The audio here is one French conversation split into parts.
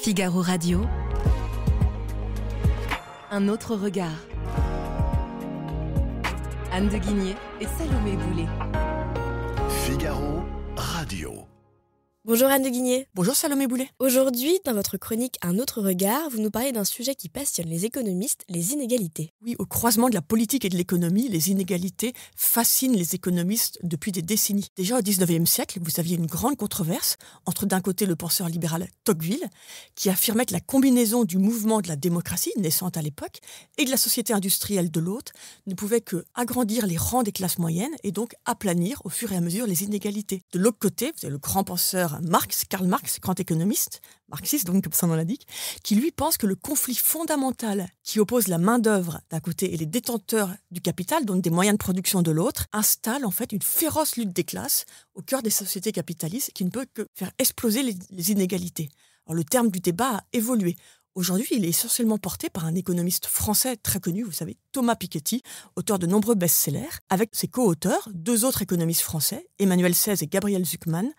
Figaro Radio. Un autre regard. Anne de Guigné et Salomé Boulet. Figaro Radio. Bonjour Anne de Guigné. Bonjour Salomé Boulet. Aujourd'hui, dans votre chronique Un autre regard, vous nous parlez d'un sujet qui passionne les économistes, les inégalités. Oui, au croisement de la politique et de l'économie, les inégalités fascinent les économistes depuis des décennies. Déjà au XIXe siècle, vous aviez une grande controverse entre d'un côté le penseur libéral Tocqueville, qui affirmait que la combinaison du mouvement de la démocratie, naissante à l'époque, et de la société industrielle de l'autre, ne pouvait que agrandir les rangs des classes moyennes et donc aplanir au fur et à mesure les inégalités. De l'autre côté, vous avez le grand penseur Karl Marx, grand économiste, marxiste donc comme son nom l'indique, qui lui pense que le conflit fondamental qui oppose la main-d'œuvre d'un côté et les détenteurs du capital, donc des moyens de production de l'autre, installe en fait une féroce lutte des classes au cœur des sociétés capitalistes qui ne peut que faire exploser les inégalités. Alors, le terme du débat a évolué. Aujourd'hui, il est essentiellement porté par un économiste français très connu, vous savez, Thomas Piketty, auteur de nombreux best-sellers. Avec ses co-auteurs, deux autres économistes français, Emmanuel Saez et Gabriel Zucman,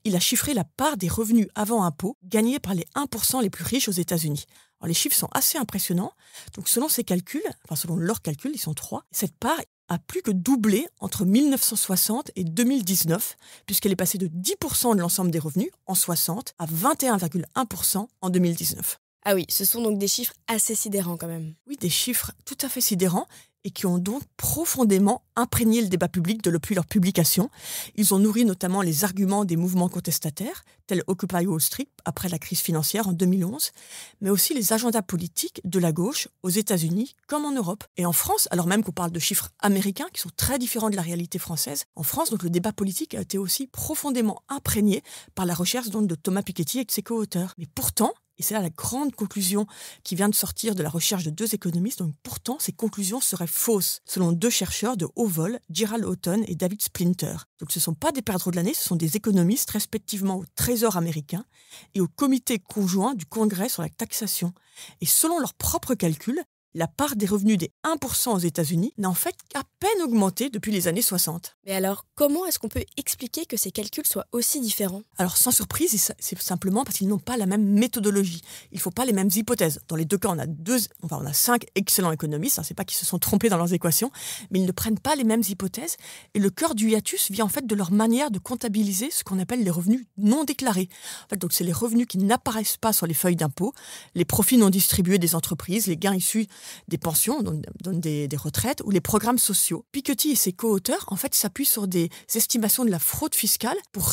il a chiffré la part des revenus avant impôt gagnés par les 1% les plus riches aux États-Unis. Alors, les chiffres sont assez impressionnants. Donc, selon ses calculs, selon leurs calculs, ils sont 3, cette part a plus que doublé entre 1960 et 2019, puisqu'elle est passée de 10% de l'ensemble des revenus en 60 à 21,1% en 2019. Ah oui, ce sont donc des chiffres assez sidérants quand même. Oui, des chiffres tout à fait sidérants et qui ont donc profondément imprégné le débat public depuis leur publication. Ils ont nourri notamment les arguments des mouvements contestataires, tels Occupy Wall Street après la crise financière en 2011, mais aussi les agendas politiques de la gauche aux États-Unis comme en Europe. Et en France, alors même qu'on parle de chiffres américains qui sont très différents de la réalité française, en France, donc, le débat politique a été aussi profondément imprégné par la recherche donc, de Thomas Piketty et de ses co-auteurs. Mais pourtant, et c'est là la grande conclusion qui vient de sortir de la recherche de deux économistes. Donc pourtant, ces conclusions seraient fausses, selon deux chercheurs de haut vol, Gerald Houghton et David Splinter. Donc ce ne sont pas des perdreaux de l'année, ce sont des économistes respectivement au Trésor américain et au Comité conjoint du Congrès sur la taxation. Et selon leurs propres calculs, la part des revenus des 1% aux États-Unis n'a en fait qu'à peine augmenté depuis les années 60. Mais alors, comment est-ce qu'on peut expliquer que ces calculs soient aussi différents ? Alors, sans surprise, c'est simplement parce qu'ils n'ont pas la même méthodologie. Il ne faut pas les mêmes hypothèses. Dans les deux cas, on a 5 excellents économistes. C'est pas qu'ils se sont trompés dans leurs équations, mais ils ne prennent pas les mêmes hypothèses. Et le cœur du hiatus vient en fait de leur manière de comptabiliser ce qu'on appelle les revenus non déclarés. En fait, donc, c'est les revenus qui n'apparaissent pas sur les feuilles d'impôt, les profits non distribués des entreprises, les gains issus des pensions, donc des retraites, ou les programmes sociaux. Piketty et ses co-auteurs, en fait, s'appuient sur des estimations de la fraude fiscale pour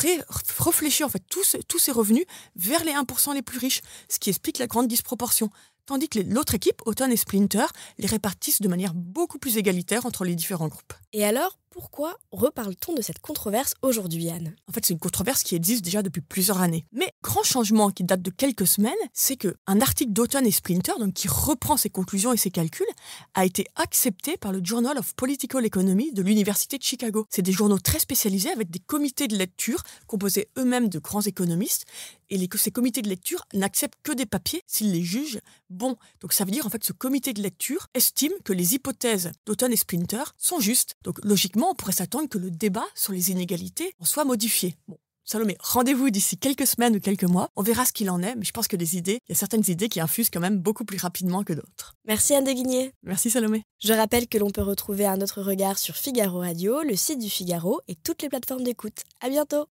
réfléchir, en fait, tous ces revenus vers les 1% les plus riches, ce qui explique la grande disproportion. Tandis que l'autre équipe, Houghton et Splinter, les répartissent de manière beaucoup plus égalitaire entre les différents groupes. Et alors, pourquoi reparle-t-on de cette controverse aujourd'hui, Anne ? En fait, c'est une controverse qui existe déjà depuis plusieurs années. Mais grand changement qui date de quelques semaines, c'est qu'un article d'Houghton et Splinter, donc qui reprend ses conclusions et ses calculs, a été accepté par le Journal of Political Economy de l'Université de Chicago. C'est des journaux très spécialisés avec des comités de lecture composés eux-mêmes de grands économistes. Et ces comités de lecture n'acceptent que des papiers s'ils les jugent bons. Donc ça veut dire en fait ce comité de lecture estime que les hypothèses d'Houghton et Splinter sont justes. Donc logiquement, on pourrait s'attendre que le débat sur les inégalités en soit modifié. Bon, Salomé, rendez-vous d'ici quelques semaines ou quelques mois. On verra ce qu'il en est, mais je pense que il y a certaines idées qui infusent quand même beaucoup plus rapidement que d'autres. Merci Anne de Guigné. Merci Salomé. Je rappelle que l'on peut retrouver Un autre regard sur Figaro Radio, le site du Figaro et toutes les plateformes d'écoute. À bientôt.